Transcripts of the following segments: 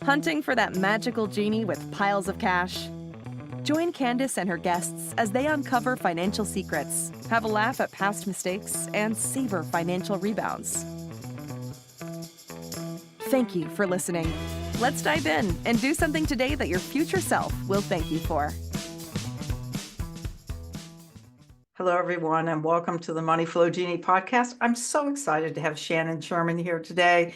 Hunting for that magical genie with piles of cash? Join Candace and her guests as they uncover financial secrets, have a laugh at past mistakes, and savor financial rebounds. Thank you for listening. Let's dive in and do something today that your future self will thank you for. Hello, everyone, and welcome to the Money Flow Genie podcast. I'm so excited to have Shannon Sherman here today.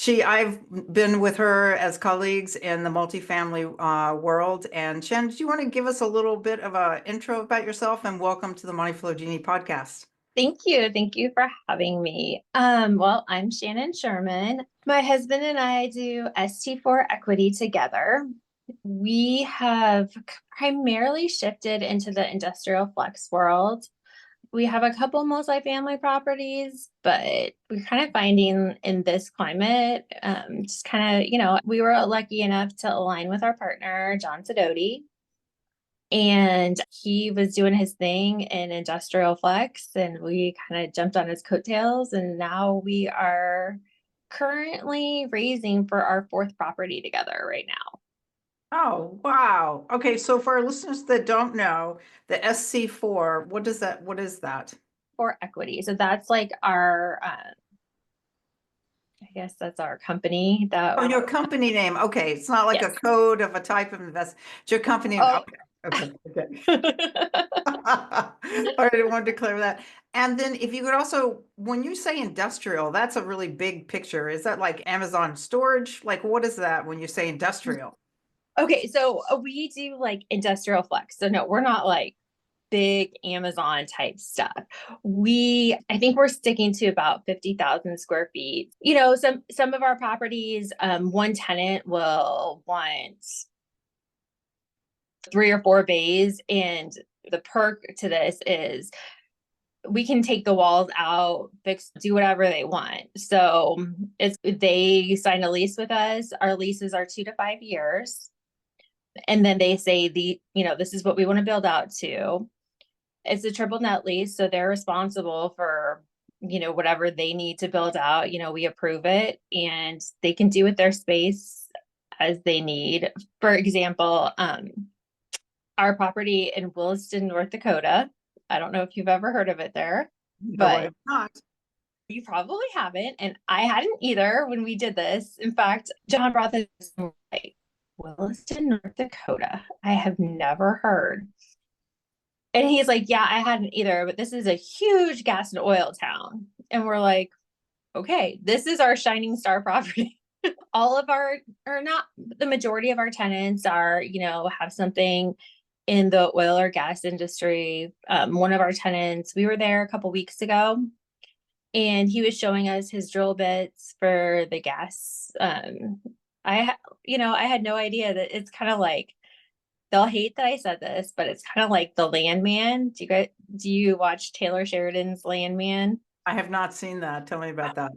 I've been with her as colleagues in the multifamily world. And Shannon, do you want to give us a little bit of an intro about yourself, and welcome to the Money Flow Genie podcast? Thank you. Thank you for having me. Well, I'm Shannon Sherman. My husband and I do ST4 equity together. We have primarily shifted into the industrial flex world. We have a couple multifamily properties, but we're kind of finding in this climate, just kind of, we were lucky enough to align with our partner, John Sidoti. And he was doing his thing in industrial flex, and we kind of jumped on his coattails. And now we are currently raising for our fourth property together right now. Oh, wow. Okay, so for our listeners that don't know, the SC4, what is that? For equity. So that's like our, I guess that's our company. Your company name. Okay, it's not like Yes. a code of a type of investment. It's your company. Oh. Okay. All right, I wanted to clear that. And then if you could also, when you say industrial, that's a really big picture. Is that like Amazon storage? Like, what is that when you say industrial? Okay, so we do like industrial flex. So no, we're not like big Amazon type stuff. I think we're sticking to about 50,000 square feet. Some of our properties, one tenant will want 3 or 4 bays, and the perk to this is we can take the walls out, do whatever they want. So they sign a lease with us. Our leases are 2 to 5 years. And then they say this is what we want to build out to. It's a triple net lease. So they're responsible for, whatever they need to build out. We approve it, and they can do with their space as they need. For example, our property in Williston, North Dakota. I don't know if you've ever heard of it there, No, I have not. You probably haven't. And I hadn't either when we did this. In fact, John brought this like, Williston, North Dakota. I have never heard. And he's like, yeah, I hadn't either, but this is a huge gas and oil town. And we're like, okay, this is our shining star property. All of the majority of our tenants are, have something in the oil or gas industry. One of our tenants, we were there a couple weeks ago, and he was showing us his drill bits for the gas. I had no idea that it's kind of like, they'll hate that I said this, but it's kind of like the Landman. Do you watch Taylor Sheridan's Landman? I have not seen that. Tell me about that.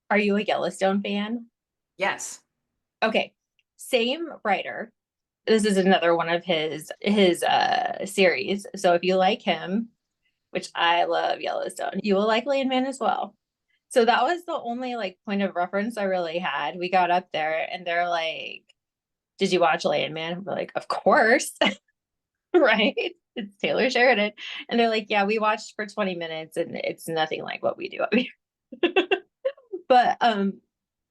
Are you a Yellowstone fan? Yes. Okay. Same writer. This is another one of his series. So if you like him, which I love Yellowstone, you will like Landman as well. So that was the only like point of reference I really had. We got up there and they're like, did you watch Landman? We're like, of course. Right? It's Taylor Sheridan. And they're like, yeah, we watched for 20 minutes and it's nothing like what we do up here. But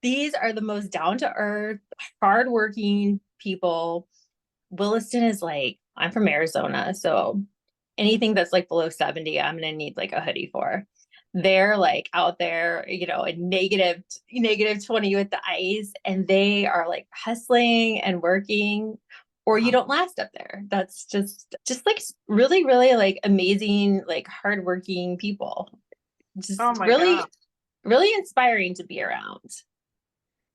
these are the most down-to-earth, hardworking people. Williston is like, I'm from Arizona, so anything that's like below 70, I'm gonna need like a hoodie for. They're like out there, a negative 20 with the ice, and they are like hustling and working, or you don't last up there. That's just like really, really like amazing, like hardworking people. Just really, really inspiring to be around.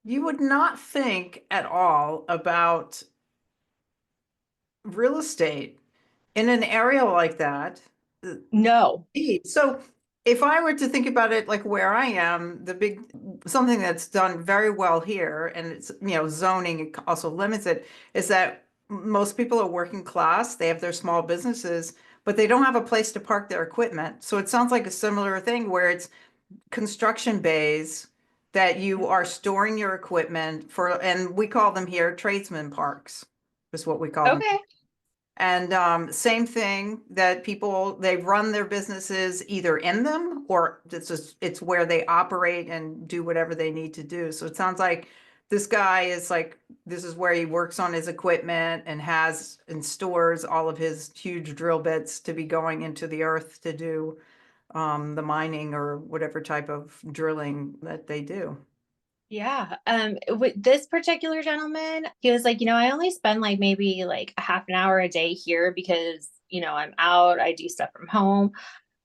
You would not think at all about real estate in an area like that. No. So if I were to think about it like where I am, something that's done very well here, and it's, zoning also limits it, is that most people are working class. They have their small businesses, but they don't have a place to park their equipment. So it sounds like a similar thing where it's construction bays that you are storing your equipment for, and we call them here tradesman parks, is what we call them. Okay. And same thing that people, they run their businesses either in them or it's where they operate and do whatever they need to do. So it sounds like this guy is like, this is where he works on his equipment and has and stores all of his huge drill bits to be going into the earth to do the mining or whatever type of drilling that they do. Yeah. With this particular gentleman, he was like, I only spend like maybe like a half an hour a day here because, I'm out, I do stuff from home.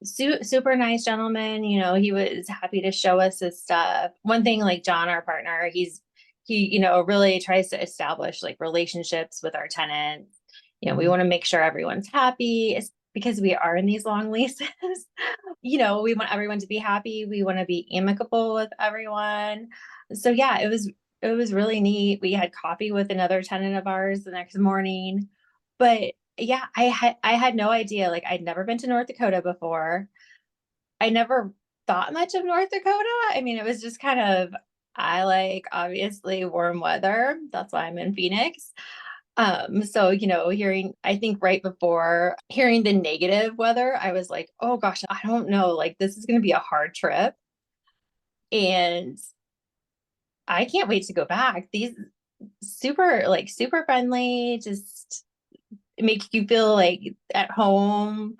Super nice gentleman. He was happy to show us his stuff. One thing, like John, our partner, he really tries to establish like relationships with our tenants. We want to make sure everyone's happy. It's because we are in these long leases. We want everyone to be happy. We want to be amicable with everyone. So yeah, it was really neat. We had coffee with another tenant of ours the next morning. But yeah, I had no idea. Like, I'd never been to North Dakota before. I never thought much of North Dakota. I mean, it was just kind of, I like obviously warm weather. That's why I'm in Phoenix. So, I think right before hearing the negative weather, I was like, oh gosh, I don't know. Like, this is going to be a hard trip. And I can't wait to go back. These super friendly, just make you feel like at home,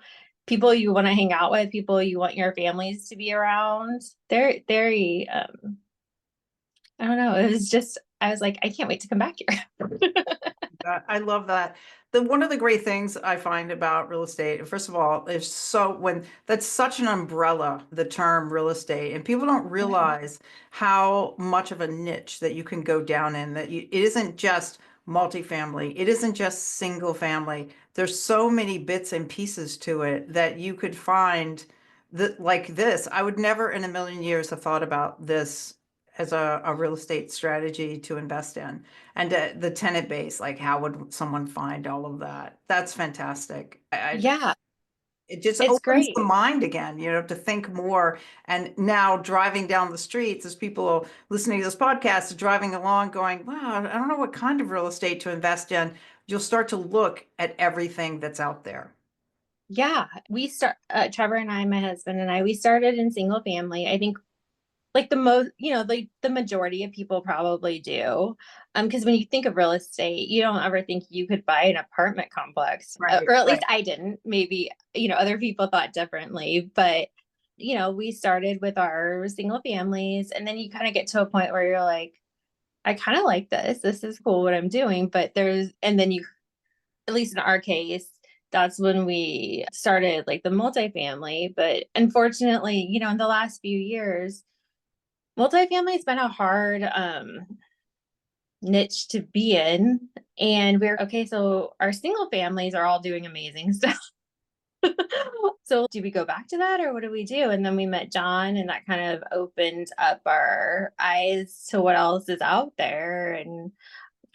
people you want to hang out with, people you want your families to be around. They're very, I don't know. It was just, I was like, I can't wait to come back here. I love that. One of the great things I find about real estate, first of all, is when that's such an umbrella, the term real estate, and people don't realize how much of a niche that you can go down in, it isn't just multifamily, it isn't just single family. There's so many bits and pieces to it that you could find that like this. I would never in a million years have thought about this as a real estate strategy to invest in. And the tenant base, like how would someone find all of that? That's fantastic. Yeah, It just it's opens great. the mind again, to think more. And now driving down the streets, as people listening to this podcast, driving along going, wow, I don't know what kind of real estate to invest in. You'll start to look at everything that's out there. Yeah, Trevor and I, my husband and I, we started in single family. I think like the most, like the majority of people probably do. Because when you think of real estate, you don't ever think you could buy an apartment complex, Right, or at least right. I didn't. Maybe, other people thought differently, but we started with our single families, and then you kind of get to a point where you're like, I kind of like this. This is cool what I'm doing, but and then at least in our case, that's when we started like the multifamily. But unfortunately, in the last few years, multifamily has been a hard niche to be in. And we're okay. So our single families are all doing amazing stuff. So do we go back to that or what do we do? And then we met John, and that kind of opened up our eyes to what else is out there. And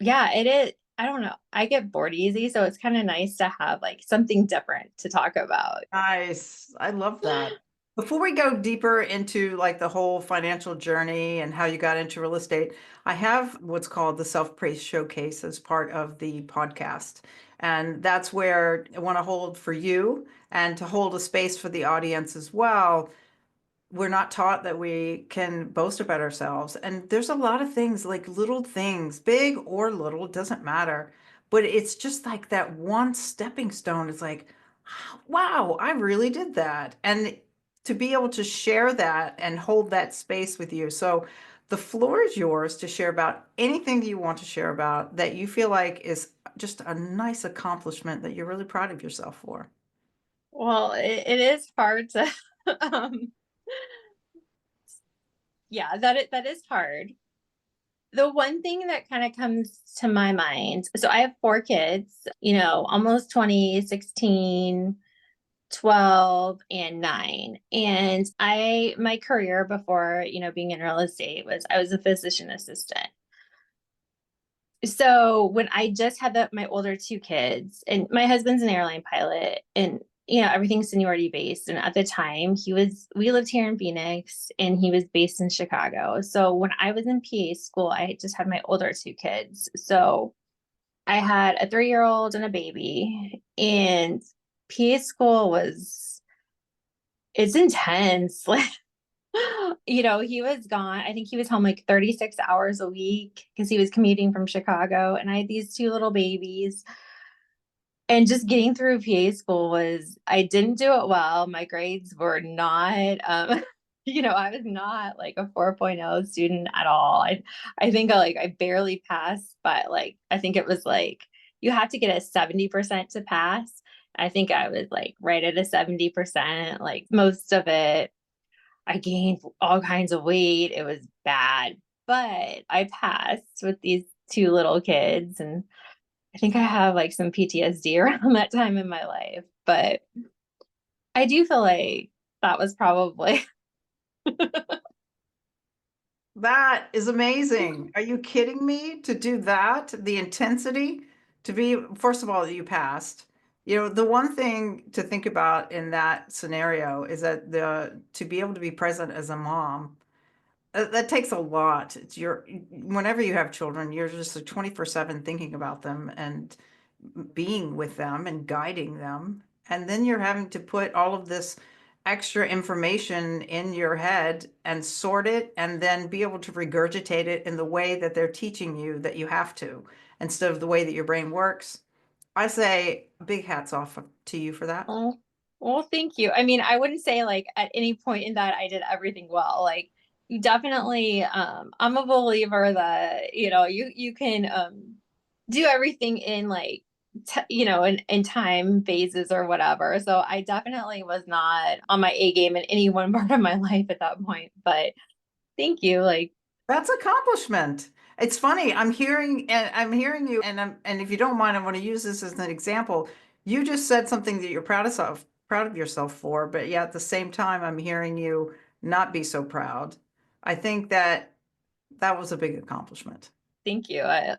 yeah, it is. I don't know. I get bored easy. So it's kind of nice to have like something different to talk about. Nice. I love that. Before we go deeper into like the whole financial journey and how you got into real estate, I have what's called the Self-Praise Showcase as part of the podcast. And that's where I want to hold for you and to hold a space for the audience as well. We're not taught that we can boast about ourselves. And there's a lot of things, like little things, big or little, it doesn't matter. But it's just like that one stepping stone. It's like, wow, I really did that. And to be able to share that and hold that space with you. So the floor is yours to share about anything that you want to share about that you feel like is just a nice accomplishment that you're really proud of yourself for. Well, it is hard to, um, yeah, that is hard. The one thing that kind of comes to my mind, so I have four kids, almost 20, 16, 12, and 9. And my career before, being in real estate was I was a physician assistant. So when I just had my older two kids, and my husband's an airline pilot, and everything's seniority based. And at the time we lived here in Phoenix and he was based in Chicago. So when I was in PA school, I just had my older two kids. So I had a 3-year-old and a baby, and PA school it's intense. Like, he was gone. I think he was home like 36 hours a week because he was commuting from Chicago. And I had these two little babies. And just getting through PA school I didn't do it well. My grades were not, I was not like a 4.0 student at all. I think I barely passed, but like, I think it was like, you have to get a 70% to pass. I think I was like right at a 70%, like most of it. I gained all kinds of weight. It was bad, but I passed with these two little kids, and I think I have like some PTSD around that time in my life, but I do feel like that was probably That is amazing. Are you kidding me to do that? The intensity to be, first of all, you passed. The one thing to think about in that scenario is that to be able to be present as a mom, that takes a lot. Whenever you have children, you're just like 24/7 thinking about them and being with them and guiding them. And then you're having to put all of this extra information in your head and sort it and then be able to regurgitate it in the way that they're teaching you that you have to, instead of the way that your brain works. I say big hats off to you for that. oh, well, thank you. I mean, I wouldn't say like at any point in that I did everything well. Like you definitely, I'm a believer that, you can do everything in like, in time phases or whatever. So I definitely was not on my A game in any one part of my life at that point, but thank you. Like, That's accomplishment. It's funny. I'm hearing you, and if you don't mind, I want to use this as an example. You just said something that you're proud of yourself for, but yet at the same time, I'm hearing you not be so proud. I think that was a big accomplishment. thank you. Yeah,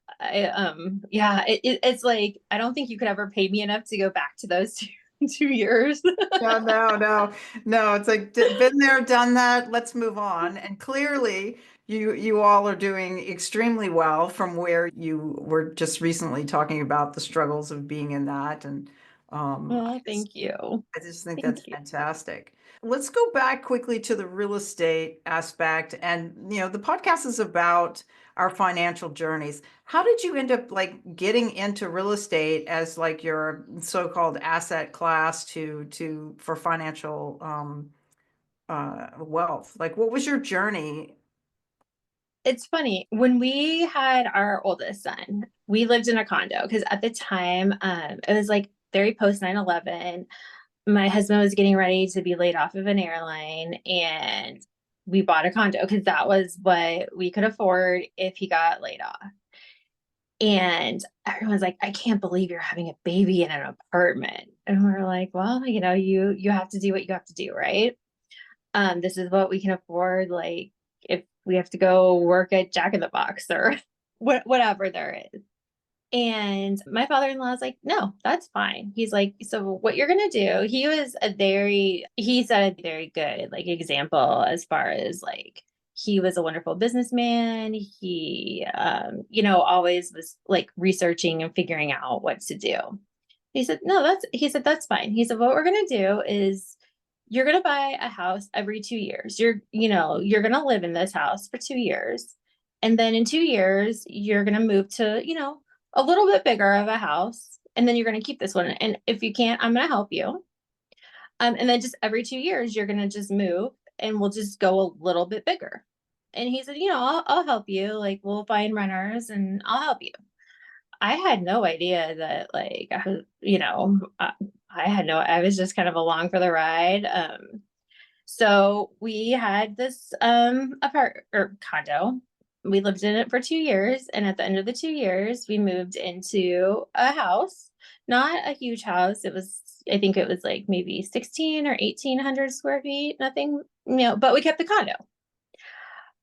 it's like, I don't think you could ever pay me enough to go back to those two years. No, no, no, no. It's like been there, done that. Let's move on. And clearly, you all are doing extremely well from where you were just recently talking about the struggles of being in that. And um, Oh, thank you. I just think that's Thank you. fantastic. Let's go back quickly to the real estate aspect. And, the podcast is about our financial journeys. How did you end up like getting into real estate as like your so-called asset class for financial wealth? Like, what was your journey? It's funny. When we had our oldest son, we lived in a condo because at the time, it was like very post 9/11. My husband was getting ready to be laid off of an airline, and we bought a condo because that was what we could afford if he got laid off. And everyone's like, I can't believe you're having a baby in an apartment. And we're like, well, you have to do what you have to do, right? This is what we can afford. Like, if we have to go work at Jack in the Box or whatever there is. And my father-in-law is like, no, that's fine. He's like, so what you're gonna do, he set a very good like example as far as like he was a wonderful businessman. He always was like researching and figuring out what to do. He said, that's fine. He said, what we're gonna do is you're gonna buy a house every 2 years. You're gonna live in this house for 2 years. And then in 2 years, you're gonna move to, a little bit bigger of a house, and then you're going to keep this one. And if you can't, I'm going to help you. And then just every 2 years, you're going to just move, and we'll just go a little bit bigger. And he said, I'll help you. Like, we'll find renters, and I'll help you. I had no idea that, like, I was just kind of along for the ride. So we had this condo. We lived in it for 2 years, and at the end of the 2 years, we moved into a house, not a huge house. I think it was like maybe 16 or 1800 square feet, nothing, but we kept the condo.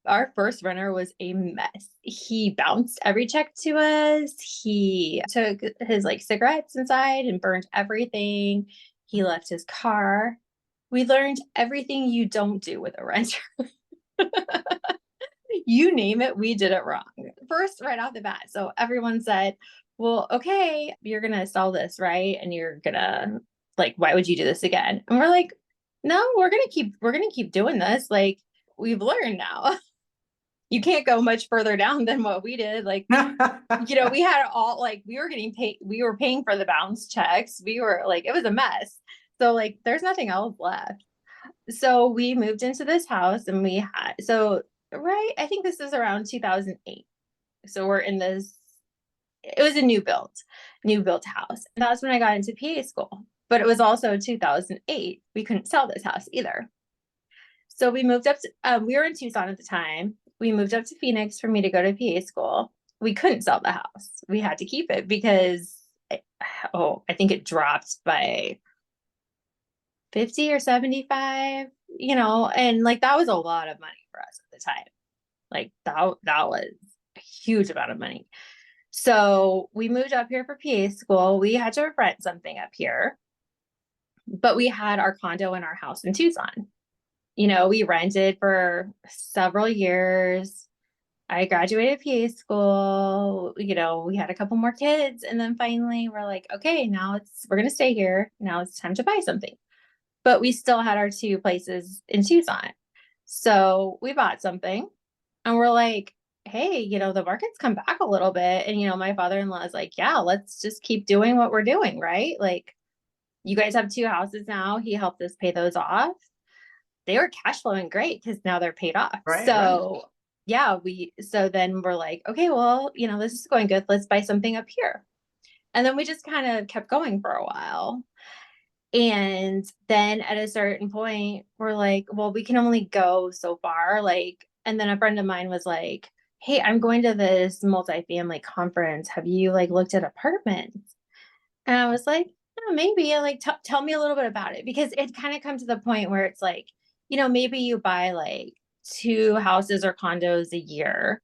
Our first renter was a mess. He bounced every check to us. He took his like cigarettes inside and burned everything. He left his car. We learned everything you don't do with a renter. You name it, we did it wrong. First, right off the bat. So everyone said, well, okay, you're going to sell this, right? And you're going to, like, why would you do this again? And we're like, no, we're going to keep doing this. Like, we've learned now. You can't go much further down than what we did. Like, we had all, like, we were getting paid, we were paying for the bounce checks. We were like, it was a mess. So, like, there's nothing else left. So we moved into this house and right, I think this is around 2008. So we're in this, it was a new built house. And that's when I got into PA school. But it was also 2008. We couldn't sell this house either. So we moved up to, we were in Tucson at the time. We moved up to Phoenix for me to go to PA school. We couldn't sell the house. We had to keep it because, I think it dropped by 50 or 75, and like that was a lot of money for us at the time. Like that was a huge amount of money. So we moved up here for PA school. We had to rent something up here, but we had our condo in our house in Tucson. We rented for several years. I graduated PA school, we had a couple more kids, and then finally we're like, okay, we're going to stay here. Now it's time to buy something. But we still had our 2 places in Tucson. So we bought something and we're like, hey, the market's come back a little bit. And, my father-in-law is like, yeah, let's just keep doing what we're doing, right? Like, you guys have 2 houses now. He helped us pay those off. They were cash flowing great because now they're paid off. Right, so yeah, so then we're like, okay, well, this is going good. Let's buy something up here. And then we just kind of kept going for a while. And then at a certain point, we're like, well, we can only go so far. Like, and then a friend of mine was like, hey, I'm going to this multifamily conference. Have you looked at apartments? And I was like, oh, maybe. Like, tell me a little bit about it, because it kind of comes to the point where it's like, maybe you buy like 2 houses or condos a year,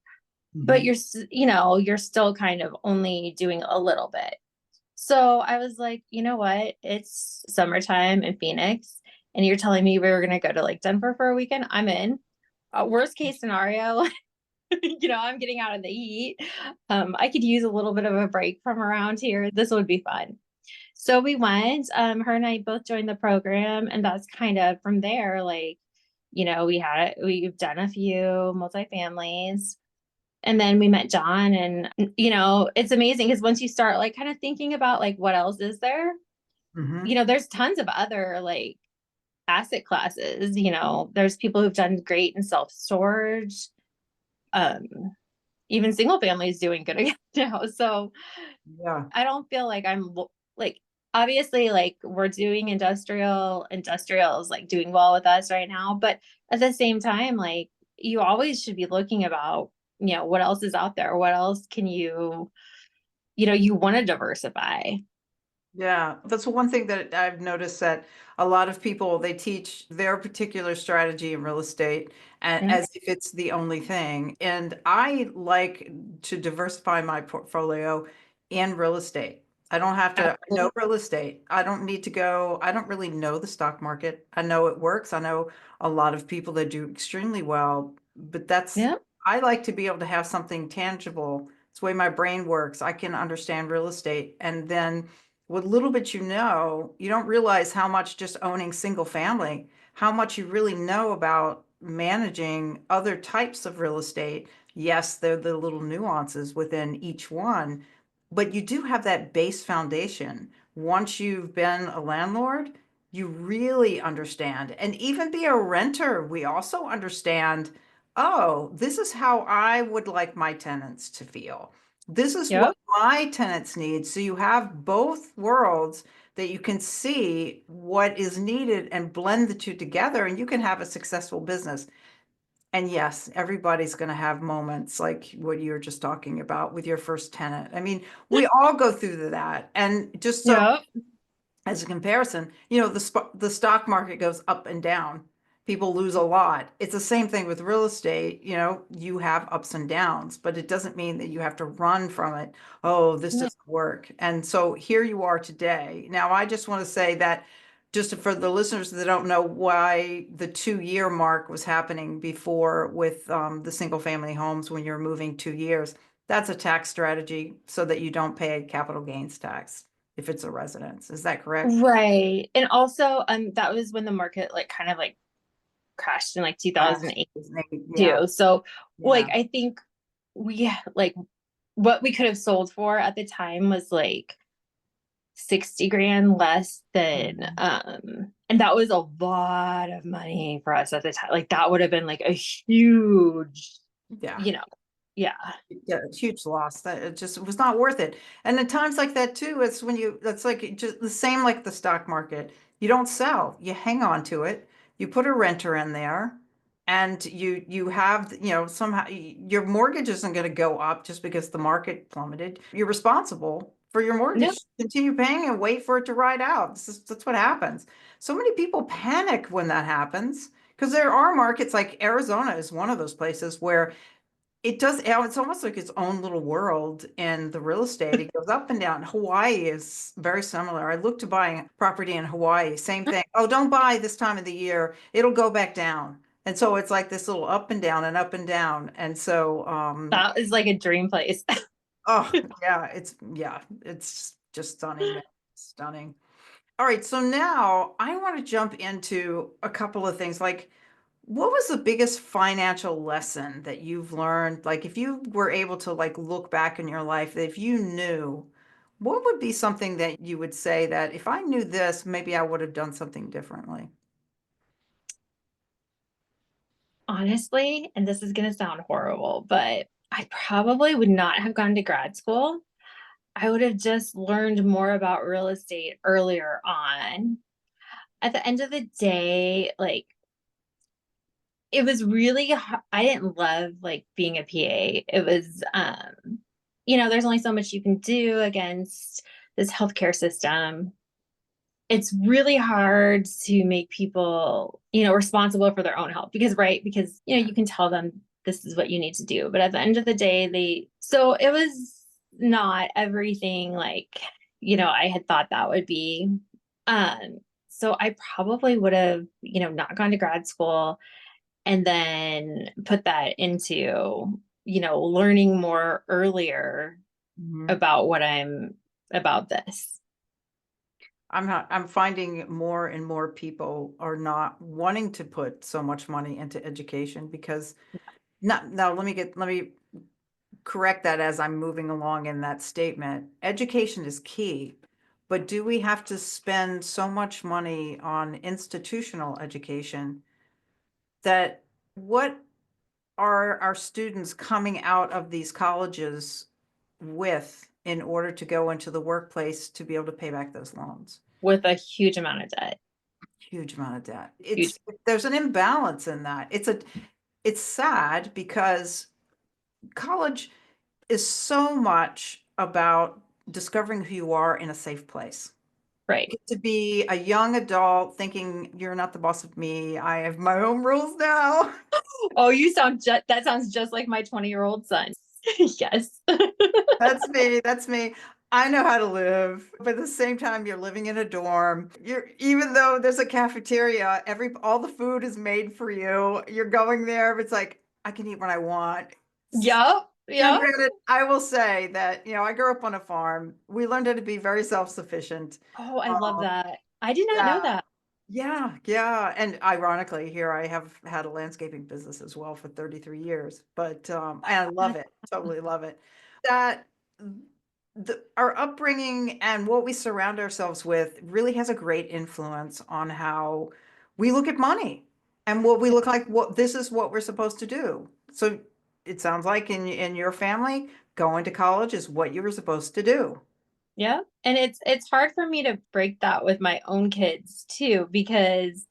but you're still kind of only doing a little bit. So I was like, you know what? It's summertime in Phoenix, and you're telling me we were going to go to like Denver for a weekend. I'm in. Worst case scenario, I'm getting out of the heat. I could use a little bit of a break from around here. This would be fun. So we went, her and I both joined the program, and that's kind of from there, like, we've done a few multifamilies. And then we met John, and, it's amazing because once you start like kind of thinking about like what else is there, there's tons of other like asset classes. There's people who've done great in self-storage. Even single families doing good again now. So Yeah. I don't feel like I'm like, obviously like we're doing industrial is like doing well with us right now. But at the same time, like you always should be looking about, what else is out there? What else can you want to diversify. Yeah, that's one thing that I've noticed, that a lot of people, they teach their particular strategy in real estate as if it's the only thing. And I like to diversify my portfolio in real estate. I don't have to know real estate. I don't need to go. I don't really know the stock market. I know it works. I know a lot of people that do extremely well, but I like to be able to have something tangible. It's the way my brain works. I can understand real estate, and then what little bit you don't realize how much just owning single family, how much you really know about managing other types of real estate. Yes, there are the little nuances within each one, but you do have that base foundation. Once you've been a landlord, you really understand. And even be a renter, we also understand, oh, this is how I would like my tenants to feel. This is what my tenants need. So you have both worlds that you can see what is needed and blend the two together, and you can have a successful business. And yes, everybody's going to have moments like what you were just talking about with your first tenant. I mean, we all go through that. And just so as a comparison, the stock market goes up and down. People lose a lot. It's the same thing with real estate. You have ups and downs, but it doesn't mean that you have to run from it. Oh, this doesn't work. And so here you are today. Now, I just want to say that just for the listeners that don't know why the 2 year mark was happening before with the single family homes when you're moving 2 years, that's a tax strategy so that you don't pay capital gains tax if it's a residence. Is that correct? Right. And also, that was when the market like kind of like crashed in like Last 2008 yeah, too. So like, yeah. I think we like what we could have sold for at the time was like 60 grand less than, Mhm. and that was a lot of money for us at the time. Like that would have been like a huge, Yeah. you know, yeah. Yeah, it's huge loss. That it just was not worth it. And at times like that too, it's when that's like just the same like the stock market. You don't sell, you hang on to it. You put a renter in there and you have, somehow your mortgage isn't going to go up just because the market plummeted. You're responsible for your No, mortgage. Continue paying and wait for it to ride out. That's what happens. So many people panic when that happens because there are markets like Arizona is one of those places where it does, it's almost like its own little world in the real estate. It goes up and down. Hawaii is very similar. I looked to buying property in Hawaii, same thing. Oh, don't buy this time of the year. It'll go back down. And so it's like this little up and down and up and down. And so, that is like a dream place. oh it's just stunning, man. Stunning. All right, so now I want to jump into a couple of things like what was the biggest financial lesson that you've learned? Like if you were able to like look back in your life, if you knew, what would be something that you would say that if I knew this, maybe I would have done something differently? Honestly, and this is going to sound horrible, but I probably would not have gone to grad school. I would have just learned more about real estate earlier on. At the end of the day, like it was really I didn't love like being a PA. It was there's only so much you can do against this healthcare system. It's really hard to make people, responsible for their own health because Yeah. you can tell them this is what you need to do, but at the end of the day, so it was not everything like, I had thought that would be. So I probably would have, not gone to grad school and then put that into, learning more earlier Mhm. about about this. I'm finding more and more people are not wanting to put so much money into education because not, now let me correct that as I'm moving along in that statement. Education is key, but do we have to spend so much money on institutional education that what are our students coming out of these colleges with in order to go into the workplace to be able to pay back those loans? With a huge amount of debt. Huge amount of debt. Huge. There's an imbalance in that. It's sad because college is so much about discovering who you are in a safe place. Right. Get to be a young adult thinking you're not the boss of me. I have my own rules now. Oh, that sounds just like my 20-year-old son. Yes. That's me. That's me. I know how to live, but at the same time, you're living in a dorm. Even though there's a cafeteria, all the food is made for you. You're going there, but it's like I can eat what I want. Yep. Now, Yep. granted, I will say that, I grew up on a farm. We learned how to be very self-sufficient. Oh, I love Um, that. I did not yeah, know that. yeah, yeah. And ironically, here I have had a landscaping business as well for 33 years, but and I love it, totally love it. That our upbringing and what we surround ourselves with really has a great influence on how we look at money and what we look like, what this is what we're supposed to do. So it sounds like in your family, going to college is what you were supposed to do. Yeah. And it's hard for me to break that with my own kids too, because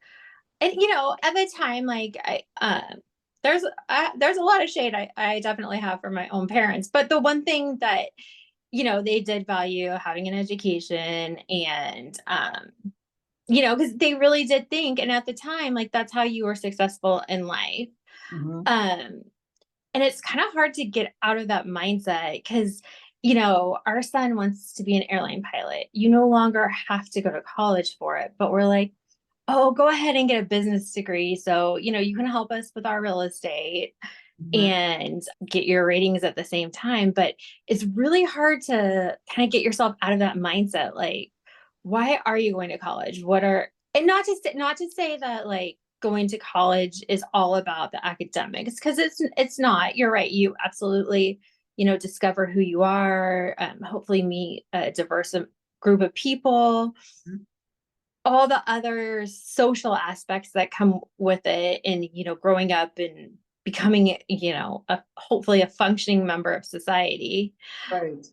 and at the time, like there's a lot of shade I definitely have for my own parents. But the one thing that, they did value having an education and because they really did think, and at the time, like that's how you were successful in life. Mhm. Um, and it's kind of hard to get out of that mindset because our son wants to be an airline pilot. You no longer have to go to college for it, but we're like, oh, go ahead and get a business degree. So, you can help us with our real estate Mhm. and get your ratings at the same time. But it's really hard to kind of get yourself out of that mindset. Like, why are you going to college? And not to say that like going to college is all about the academics, because it's not. You're right. You absolutely, discover who you are, hopefully meet a diverse group of people, Mhm. all the other social aspects that come with it, and growing up and becoming hopefully a functioning member of society. Right.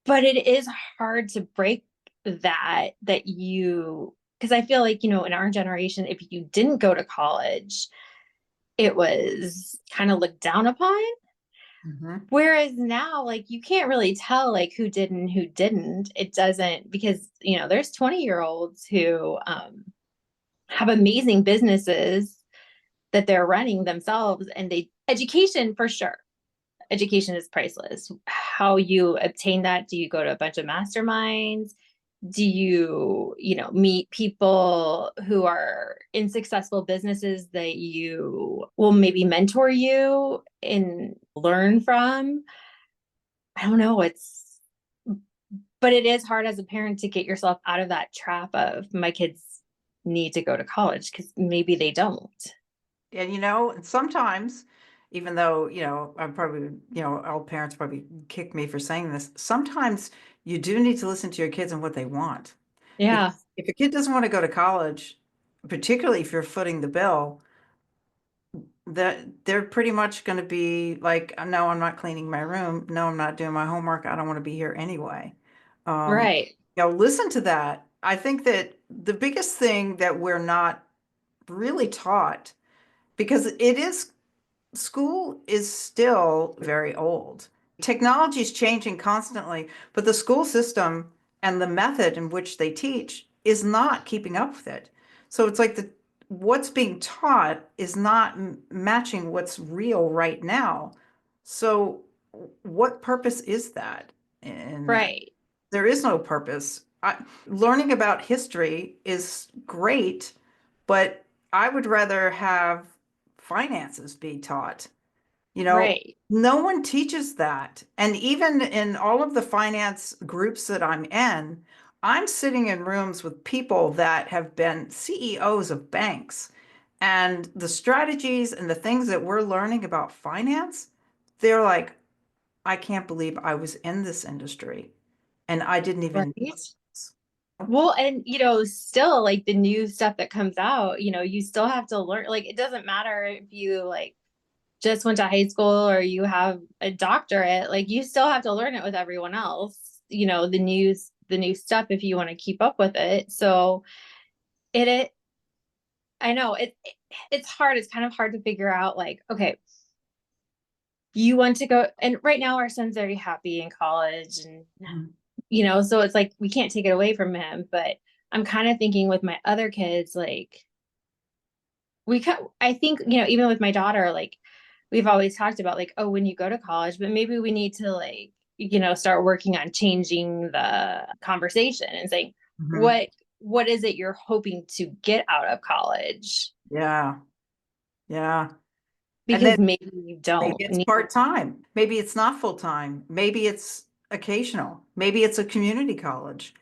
But it is hard to break that you because I feel like in our generation, if you didn't go to college, it was kind of looked down upon. Mhm. Whereas now, like, you can't really tell like who did and who didn't. It doesn't, because there's 20-year-olds who have amazing businesses that they're running themselves, and education for sure. Education is priceless. How you obtain that? Do you go to a bunch of masterminds? Do you meet people who are in successful businesses that you will maybe mentor you and learn from? I don't know. But it is hard as a parent to get yourself out of that trap of my kids need to go to college, because maybe they don't. And sometimes, even though, I'm probably, all parents probably kick me for saying this, sometimes you do need to listen to your kids and what they want. Yeah. Because if a kid doesn't want to go to college, particularly if you're footing the bill, that they're pretty much going to be like, no, I'm not cleaning my room. No, I'm not doing my homework. I don't want to be here anyway. Um, Right. listen to that. I think that the biggest thing that we're not really taught, because it is school is still very old. Technology is changing constantly, but the school system and the method in which they teach is not keeping up with it. So it's like what's being taught is not matching what's real right now. So what purpose is that in that? Right. There is no purpose. Learning about history is great, but I would rather have finances be taught. Right. No one teaches that. And even in all of the finance groups that I'm in, I'm sitting in rooms with people that have been CEOs of banks. And the strategies and the things that we're learning about finance, they're like, I can't believe I was in this industry and I didn't even know Right. this. Well, and still like the new stuff that comes out, you still have to learn. Like, it doesn't matter if you like just went to high school or you have a doctorate, like you still have to learn it with everyone else, the new stuff, if you want to keep up with it. So it I know it's hard. It's kind of hard to figure out like, okay, you want to go, and right now our son's very happy in college, and Mhm. so it's like we can't take it away from him. But I'm kind of thinking with my other kids, like I think, even with my daughter, like we've always talked about like, oh, when you go to college, but maybe we need to like, start working on changing the conversation and saying, Mhm. what is it you're hoping to get out of college? Yeah. Yeah. And then Because maybe you maybe don't it's need. part-time. Maybe it's not full-time. Maybe it's occasional. Maybe it's a community college.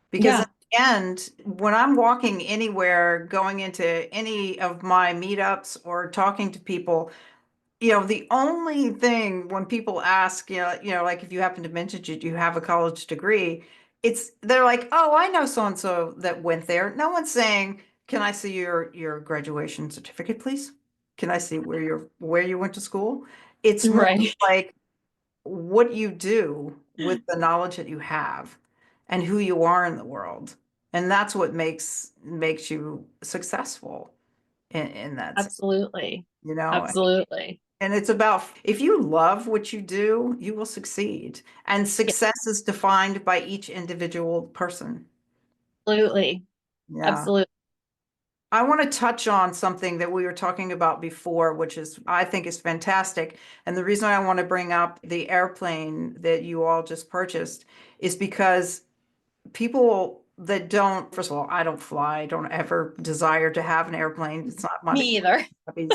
Because in Yeah. the end, when I'm walking anywhere, going into any of my meetups or talking to people, the only thing when people ask, like if you happen to mention it, you have a college degree, they're like, oh, I know so and so that went there. No one's saying, can I see your graduation certificate, please? Can I see where you went to school? It's more Right. like what you do with the knowledge that you have and who you are in the world. And that's what makes you successful in that sense, Absolutely. you know. Absolutely. And it's about if you love what you do, you will succeed. And Yeah, success is defined by each individual person. absolutely. Yeah. Absolutely. I want to touch on something that we were talking about before, which is, I think is fantastic. And the reason I want to bring up the airplane that you all just purchased is because people that don't, first of all, I don't fly, I don't ever desire to have an airplane. It's not Me my either. hobbies.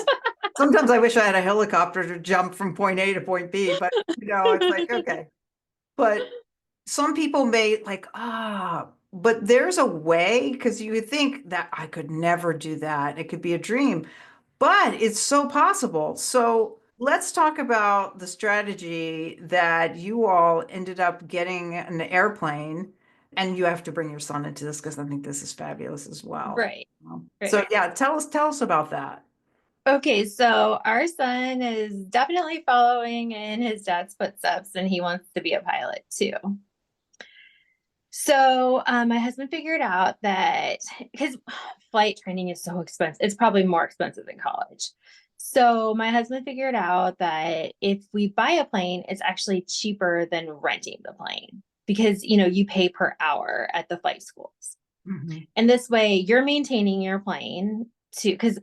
Sometimes I wish I had a helicopter to jump from point A to point B, but it's like, okay. But some people may like, but there's a way, because you would think that I could never do that. It could be a dream, but it's so possible. So let's talk about the strategy that you all ended up getting an airplane, and you have to bring your son into this because I think this is fabulous as well. Right. So yeah, tell us about that. Okay, so our son is definitely following in his dad's footsteps and he wants to be a pilot too. So my husband figured out that his flight training is so expensive. It's probably more expensive than college. So my husband figured out that if we buy a plane, it's actually cheaper than renting the plane because, you pay per hour at the flight schools. Mm-hmm. And this way you're maintaining your plane too, because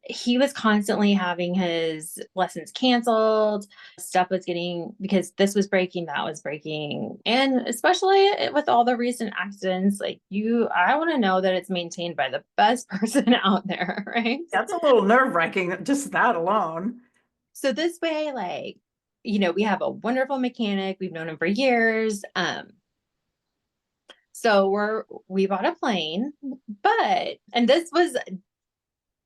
he was constantly having his lessons canceled. Stuff was because this was breaking, that was breaking. And especially with all the recent accidents, I want to know that it's maintained by the best person out there, right? That's a little nerve-wracking, just that alone. So this way, we have a wonderful mechanic. We've known him for years. So we bought a plane, and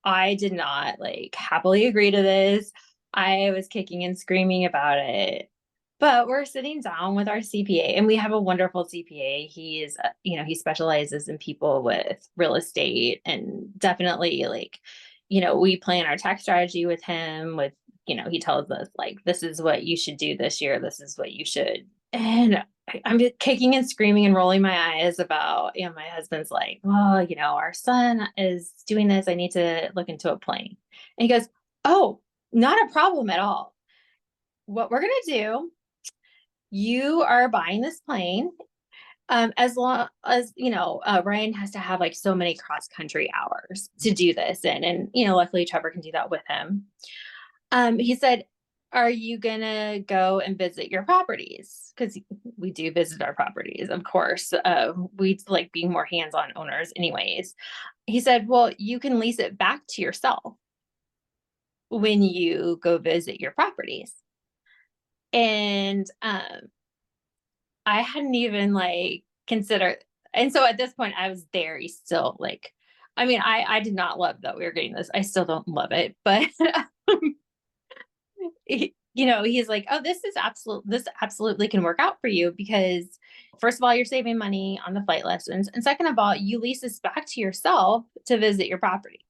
I did not happily agree to this. I was kicking and screaming about it, but we're sitting down with our CPA and we have a wonderful CPA. He is, he specializes in people with real estate and definitely we plan our tax strategy with him he tells us this is what you should do this year. This is what you should. And I'm kicking and screaming and rolling my eyes about, my husband's like, well, our son is doing this. I need to look into a plane. And he goes, oh, not a problem at all. What we're going to do, you are buying this plane. As long as, Ryan has to have so many cross country hours to do this. And luckily Trevor can do that with him. He said, are you gonna go and visit your properties? Because we do visit our properties, of course. We like being more hands-on owners anyways. He said, well, you can lease it back to yourself when you go visit your properties. And I hadn't even considered. And so at this point I was very still I did not love that we were getting this. I still don't love it, but he's like, oh, this absolutely can work out for you because first of all, you're saving money on the flight lessons. And second of all, you lease this back to yourself to visit your properties.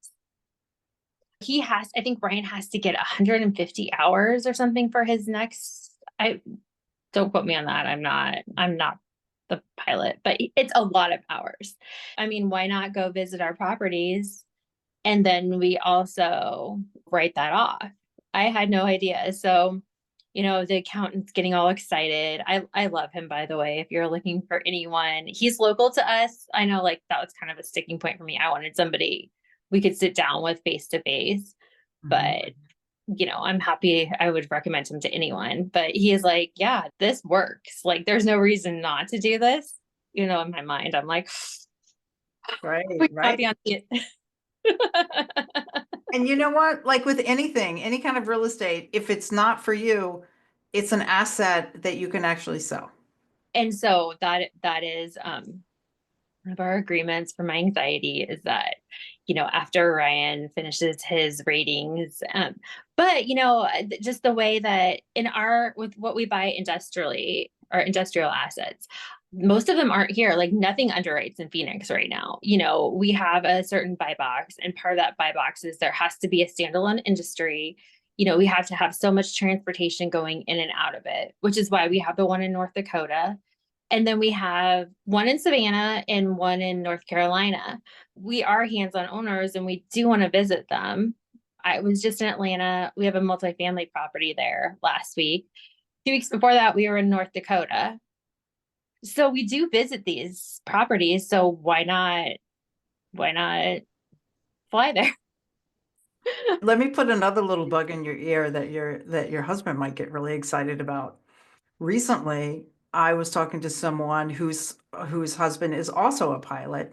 I think Brian has to get 150 hours or something for his next, don't quote me on that. I'm not the pilot, but it's a lot of hours. I mean, why not go visit our properties? And then we also write that off. I had no idea. So, the accountant's getting all excited. I love him, by the way. If you're looking for anyone, he's local to us. I know that was kind of a sticking point for me. I wanted somebody we could sit down with face to face, but I'm happy. I would recommend him to anyone, but he is like, yeah, this works. There's no reason not to do this. In my mind, I'm like, right. And you know what? Like with anything, any kind of real estate, if it's not for you, it's an asset that you can actually sell. And so that is one of our agreements for my anxiety is that, after Ryan finishes his ratings, but just the way that with what we buy industrially or industrial assets, most of them aren't here. Nothing underwrites in Phoenix right now. We have a certain buy box, and part of that buy box is there has to be a standalone industry. We have to have so much transportation going in and out of it, which is why we have the one in North Dakota. And then we have one in Savannah and one in North Carolina. We are hands-on owners and we do want to visit them. I was just in Atlanta. We have a multifamily property there last week. 2 weeks before that, we were in North Dakota. So we do visit these properties. So why not fly there. Let me put another little bug in your ear that your husband might get really excited about. Recently, I was talking to someone whose husband is also a pilot,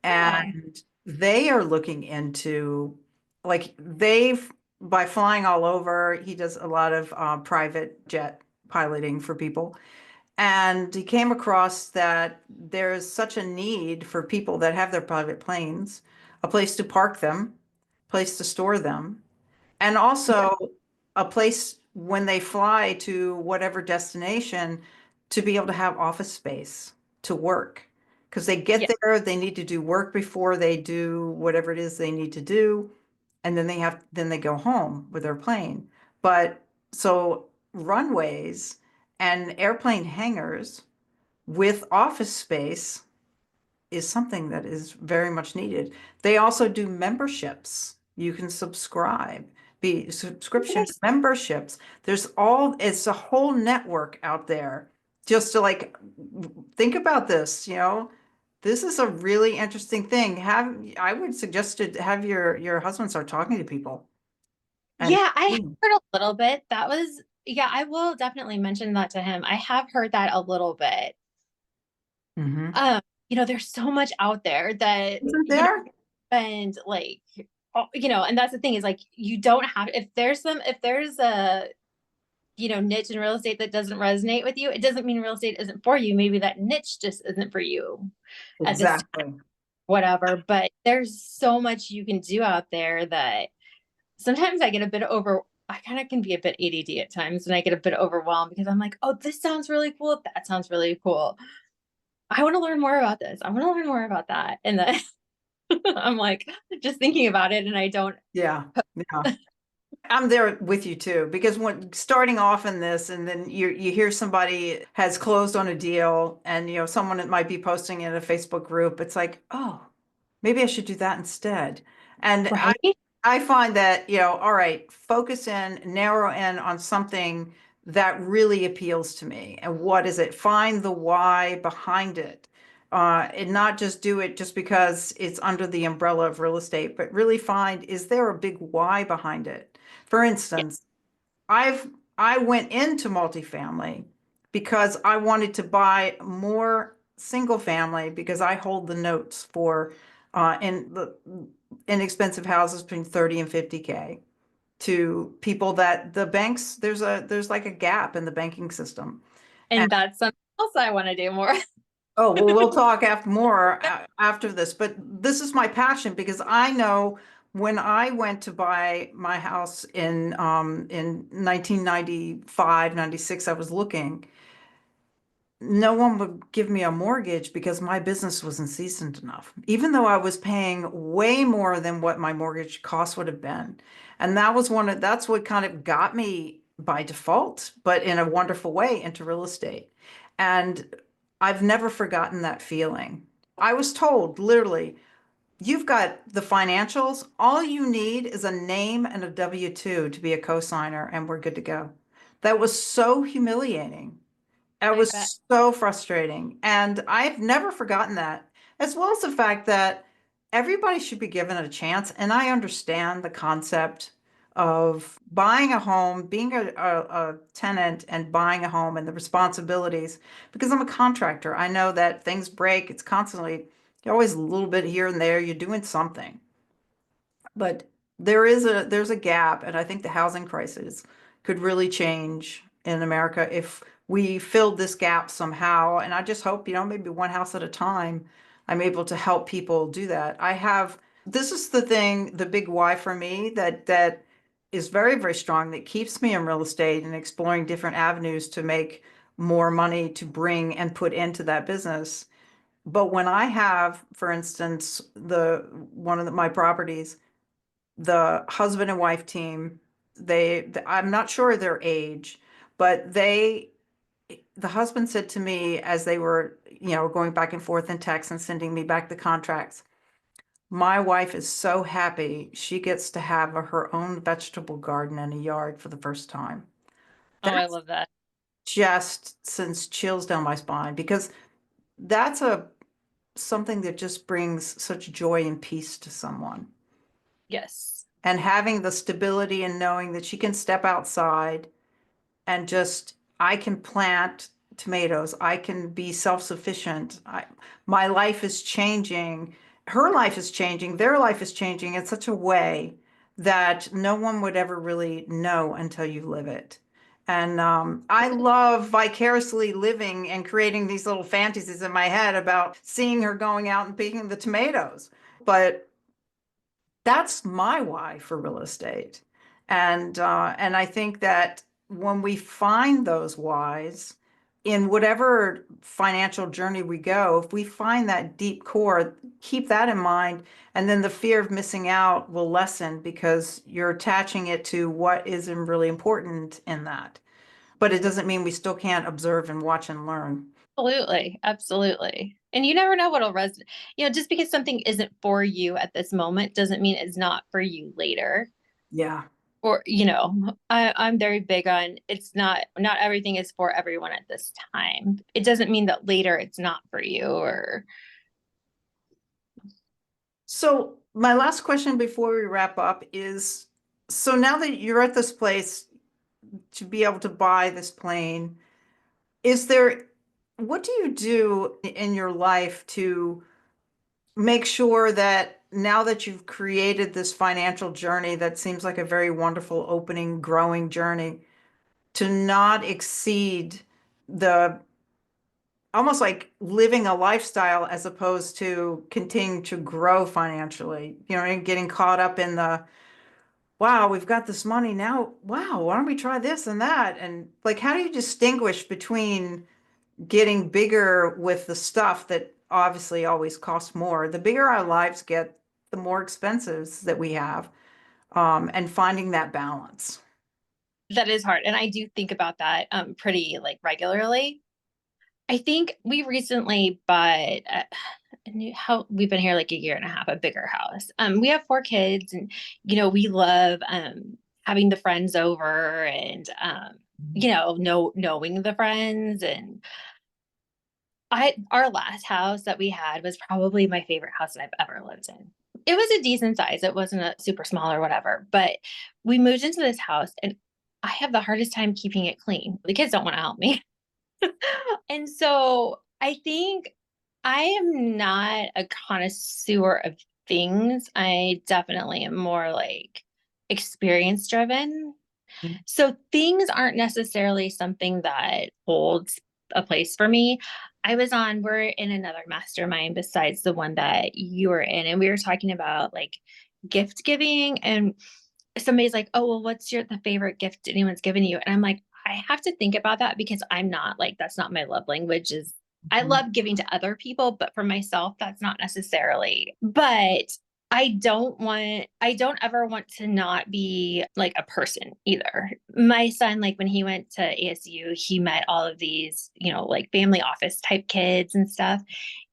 Oh, and they are looking into, like, they've, by flying all over, he does a lot of private jet piloting for people. And he came across that there's such a need for people that have their private planes, a place to park them, place to store them, and yeah, also a place when they fly to whatever destination to be able to have office space to work. Because they get yeah, there, they need to do work before they do whatever it is they need to do. And then they go home with their plane. But so runways and airplane hangars with office space is something that is very much needed. They also do memberships. You can subscribe, be subscription yes. memberships. It's a whole network out there. Just to, like, think about this, this is a really interesting thing. I would suggest to have your husband start talking to people and Yeah, I heard a little bit. That was, yeah, I will definitely mention that to him. I have heard that a little bit. Mhm. Um, there's so much out there that, Isn't there? and like, and that's the thing is like, you don't have, if there's a, niche in real estate that doesn't resonate with you, it doesn't mean real estate isn't for you. Maybe that niche just isn't for you at this time, Exactly. whatever. But there's so much you can do out there that sometimes I get a bit I kind of can be a bit ADD at times and I get a bit overwhelmed because I'm like, oh, this sounds really cool. That sounds really cool. I want to learn more about this. I want to learn more about that. And then I'm like, just thinking about it and I don't. Yeah. Yeah. I'm there with you too, because when starting off in this, and then you hear somebody has closed on a deal, and someone that might be posting in a Facebook group, it's like, oh, maybe I should do that instead. And Right? I find that, all right, focus in, narrow in on something that really appeals to me. And what is it? Find the why behind it. And not just do it just because it's under the umbrella of real estate, but really find, is there a big why behind it? For Yeah. instance, I've I went into multifamily because I wanted to buy more single family, because I hold the notes for in the inexpensive houses between 30 and 50K to people that the banks, there's like a gap in the banking system. And And that's something else I want to do more. oh, well, we'll talk after this, but this is my passion, because I know when I went to buy my house in 1995, 96, I was looking, no one would give me a mortgage because my business wasn't seasoned enough, even though I was paying way more than what my mortgage cost would have been. And that's what kind of got me by default, but in a wonderful way, into real estate. And I've never forgotten that feeling. I was told, literally, you've got the financials. All you need is a name and a W-2 to be a co-signer, and we're good to go. That was so humiliating. It I bet. was so frustrating. And I've never forgotten that, as well as the fact that everybody should be given a chance. And I understand the concept of buying a home, being a tenant and buying a home, and the responsibilities, because I'm a contractor. I know that things break. It's constantly, you're always a little bit here and there, you're doing something. But there's a gap, and I think the housing crisis could really change in America if we filled this gap somehow. And I just hope, maybe one house at a time, I'm able to help people do that. This is the thing, the big why for me, that is very, very strong, that keeps me in real estate and exploring different avenues to make more money to bring and put into that business. But when I have, for instance, the one of my properties, the husband and wife team, I'm not sure their age, but the husband said to me, as they were, going back and forth in text and sending me back the contracts, my wife is so happy she gets to have her own vegetable garden and a yard for the first time. Oh, I That's love that. just sends chills down my spine, because that's something that just brings such joy and peace to someone. Yes. and having the stability and knowing that she can step outside and just, I can plant tomatoes. I can be self-sufficient. My life is changing. Her life is changing. Their life is changing in such a way that no one would ever really know until you live it. And I love vicariously living and creating these little fantasies in my head about seeing her going out and picking the tomatoes. But that's my why for real estate. And I think that when we find those whys in whatever financial journey we go, if we find that deep core, keep that in mind, and then the fear of missing out will lessen because you're attaching it to what is really important in that. But it doesn't mean we still can't observe and watch and learn. Absolutely. Absolutely. And you never know what'll resonate. Just because something isn't for you at this moment doesn't mean it's not for you later. Yeah. Or, I'm very big on not everything is for everyone at this time. It doesn't mean that later it's not for you or. So my last question before we wrap up is, so now that you're at this place to be able to buy this plane, what do you do in your life to make sure that now that you've created this financial journey that seems like a very wonderful opening, growing journey, to not exceed the almost like living a lifestyle as opposed to continuing to grow financially, and getting caught up in the, wow, we've got this money now. Wow, why don't we try this and that? And like, how do you distinguish between getting bigger with the stuff that obviously always costs more? The bigger our lives get, the more expenses that we have, and finding that balance. That is hard. And I do think about that pretty like regularly. I think we recently bought a new house. We've been here like a year and a half, a bigger house. We have 4 kids, and we love having the friends over, and knowing the friends. And our last house that we had was probably my favorite house that I've ever lived in. It was a decent size. It wasn't a super small or whatever, but we moved into this house, and I have the hardest time keeping it clean. The kids don't want to help me. And so I think I am not a connoisseur of things. I definitely am more like experience driven. So things aren't necessarily something that holds a place for me. We're in another mastermind besides the one that you were in, and we were talking about like gift giving, and somebody's like, "Oh, well, what's the favorite gift anyone's given you?" And I'm like, I have to think about that because I'm not like, that's not my love language. Is I love giving to other people, but for myself, that's not necessarily. But I don't ever want to not be like a person either. My son, like when he went to ASU, he met all of these, like family office type kids and stuff.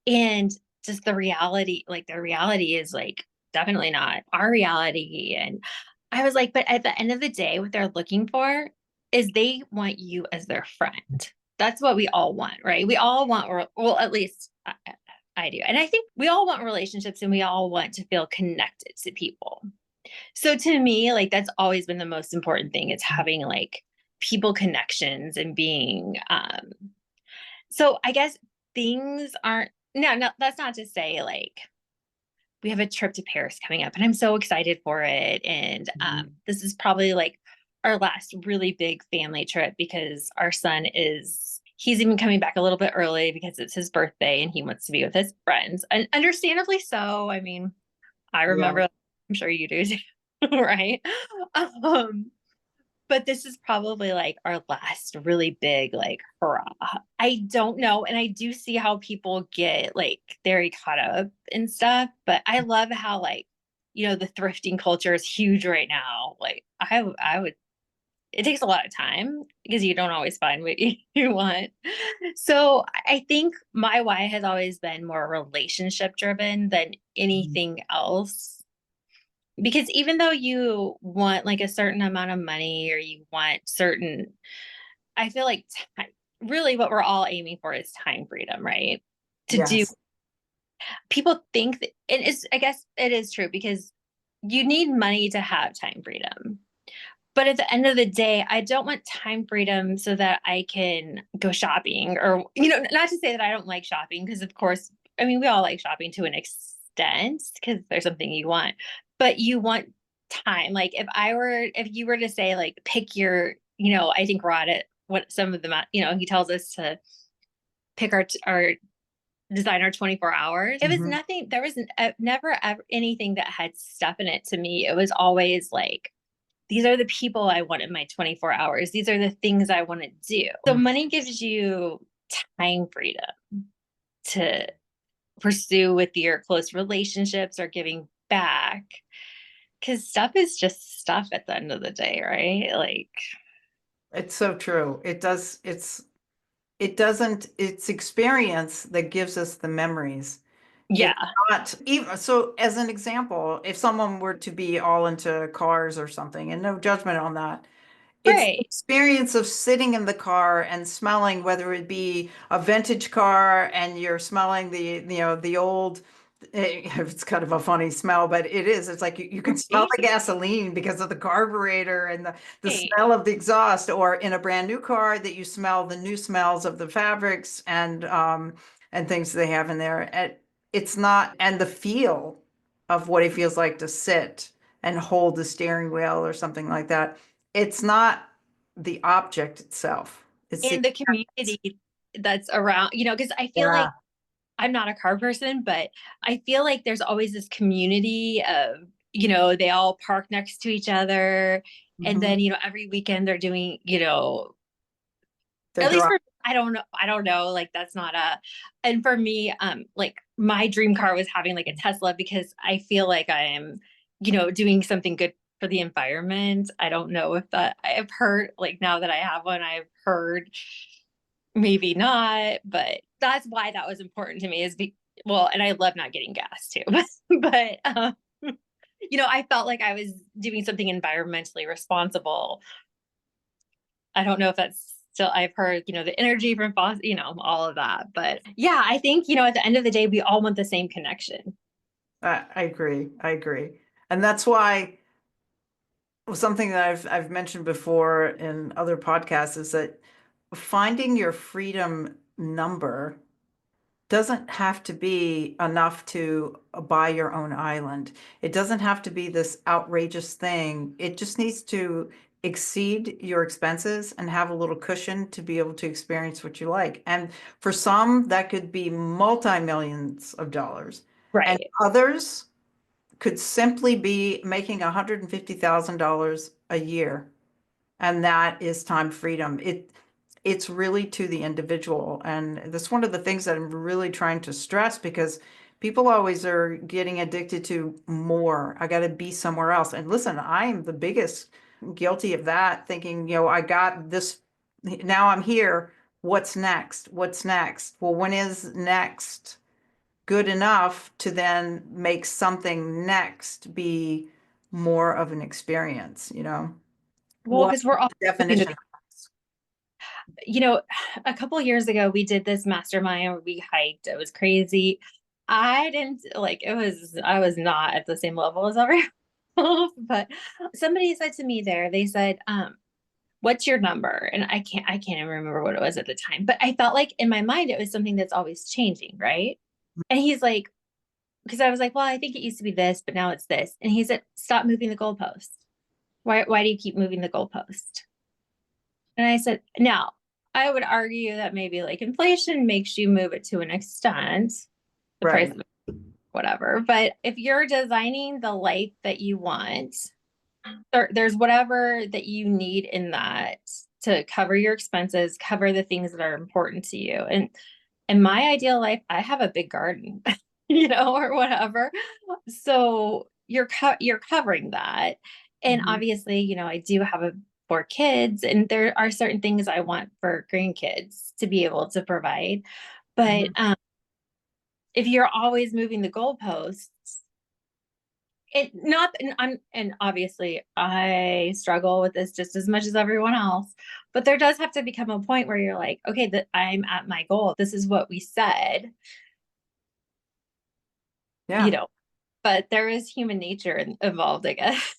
And just the reality is like definitely not our reality. And I was like, but at the end of the day, what they're looking for is they want you as their friend. That's what we all want, right? We all want, well, at least I do. And I think we all want relationships, and we all want to feel connected to people. So to me, like that's always been the most important thing. It's having like people connections and being, so I guess things aren't, no, that's not to say like, we have a trip to Paris coming up, and I'm so excited for it. And this is probably like our last really big family trip because our son he's even coming back a little bit early because it's his birthday and he wants to be with his friends. And understandably so. I mean, I remember, Yeah. I'm sure you do too, right? But this is probably like our last really big like hurrah. I don't know, and I do see how people get like very caught up and stuff, but I love how like the thrifting culture is huge right now. Like I would, it takes a lot of time because you don't always find what you want. So I think my why has always been more relationship driven than anything else, because even though you want like a certain amount of money or you want certain, I feel like really what we're all aiming for is time freedom, right? To do, Yes. people think that, and I guess it is true because you need money to have time freedom. But at the end of the day, I don't want time freedom so that I can go shopping or, not to say that I don't like shopping, because of course, I mean, we all like shopping to an extent because there's something you want, but you want time. Like if you were to say like, pick your, I think Rod at what some of them, he tells us to pick our design our 24 hours. It was nothing. There was never ever anything that had stuff in it to me. It was always like, these are the people I want in my 24 hours. These are the things I want to do. So money gives you time freedom to pursue with your close relationships or giving back. Because stuff is just stuff at the end of the day, right? Like, It's so true. It's experience that gives us the memories. yeah, It's not even so. As an example, if someone were to be all into cars or something, and no judgment on that, it's the right. experience of sitting in the car and smelling, whether it be a vintage car and you're smelling the old. It's kind of a funny smell, but it is. It's like you can smell the gasoline because of the carburetor and the Right. smell of the exhaust, or in a brand new car that you smell the new smells of the fabrics and things they have in there. And it's not, and the feel of what it feels like to sit and hold the steering wheel or something like that. It's not the object itself. It's the And the community that's around, because I feel yeah. like I'm not a car person, but I feel like there's always this community of, they all park next to each other. And Mhm. then, every weekend they're doing, The at least drive. for, I don't know, like that's not and for me, like my dream car was having like a Tesla because I feel like I am, doing something good for the environment. I don't know if that, I've heard like now that I have one, I've heard maybe not, but that's why that was important to me well, and I love not getting gas too, but I felt like I was doing something environmentally responsible. I don't know if that's still, I've heard, the energy from fossil, all of that. But yeah, I think, at the end of the day, we all want the same connection. I agree. I agree. And that's why something that I've mentioned before in other podcasts is that finding your freedom number doesn't have to be enough to buy your own island. It doesn't have to be this outrageous thing. It just needs to exceed your expenses and have a little cushion to be able to experience what you like. And for some, that could be multi-millions of dollars. And Right. others could simply be making $150,000 a year, and that is time freedom. It's really to the individual, and that's one of the things that I'm really trying to stress, because people always are getting addicted to more. I got to be somewhere else. And listen, I'm the biggest guilty of that, thinking, I got this, now I'm here. What's next? What's next? Well, when is next good enough to then make something next be more of an experience, Well, What because we're all moving definition? you know, a couple years ago, we did this mastermind where we hiked. It was crazy. I didn't like I was not at the same level as everyone else, but somebody said to me there, they said, what's your number? And I can't even remember what it was at the time, but I felt like in my mind it was something that's always changing, right? And he's like, because I was like, well, I think it used to be this, but now it's this. And he said, stop moving the goalpost. Why do you keep moving the goalpost? And I said, now I would argue that maybe like inflation makes you move it to an extent, the price Right. of whatever. But if you're designing the life that you want, there's whatever that you need in that to cover your expenses, cover the things that are important to you. And in my ideal life, I have a big garden, or whatever. So you're covering that. And Mhm. obviously, I do have 4 kids, and there are certain things I want for grandkids to be able to provide. But Mhm. if you're always moving the goalposts, it not and obviously I struggle with this just as much as everyone else, but there does have to become a point where you're like, okay, that I'm at my goal. This is what we said, you Yeah. know but there is human nature involved, I guess.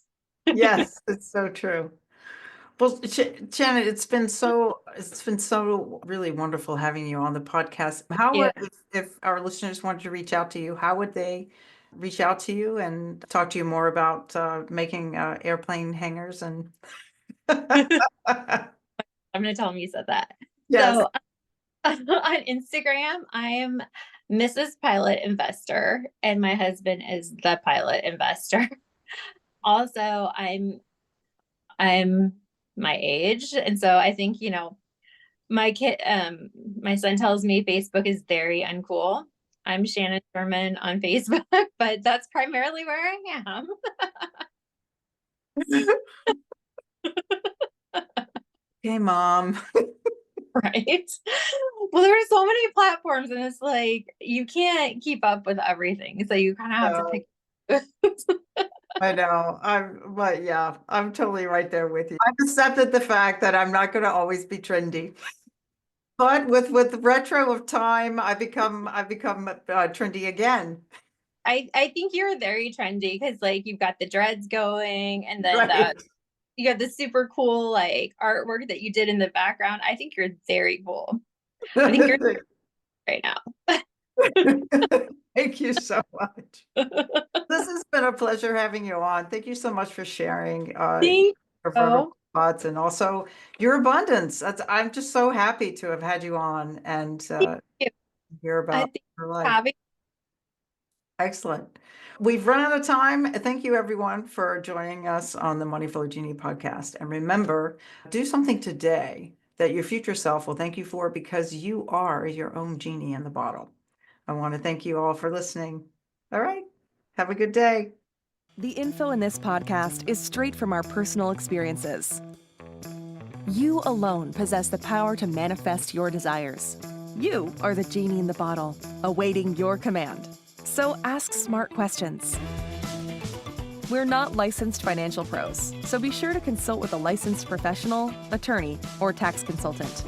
Yes, it's so true. Well, Shannon, it's been so really wonderful having you on the podcast. Yeah. If our listeners wanted to reach out to you, how would they reach out to you and talk to you more about making airplane hangars and I'm going to tell him you said that. yes. So on Instagram, I am Mrs. Pilot Investor, and my husband is the Pilot Investor. Also, I'm my age, and so I think, my son tells me Facebook is very uncool. I'm Shannon Sherman on Facebook, but that's primarily where I am. Hey, Mom. Right. Well, there are so many platforms, and it's like you can't keep up with everything. So you kind of have to No, pick. I know. But yeah, I'm totally right there with you. I've accepted the fact that I'm not going to always be trendy. But with the retro of time, I become trendy again. I think you're very trendy because like you've got the dreads going, and then Right. you got the super cool like artwork that you did in the background. I think you're very cool. I think you're right now. Thank you so much. This has been a pleasure having you on. Thank you so much for sharing Thank your forever you. thoughts and also your abundance. I'm just so happy to have had you on and Thank you. hear I about think your life. having Excellent. We've run out of time. Thank you, everyone, for joining us on the Money Flow Genie podcast. And remember, do something today that your future self will thank you for because you are your own genie in the bottle. I want to thank you all for listening. All right. Have a good day. The info in this podcast is straight from our personal experiences. You alone possess the power to manifest your desires. You are the genie in the bottle, awaiting your command. So ask smart questions. We're not licensed financial pros, so be sure to consult with a licensed professional, attorney, or tax consultant.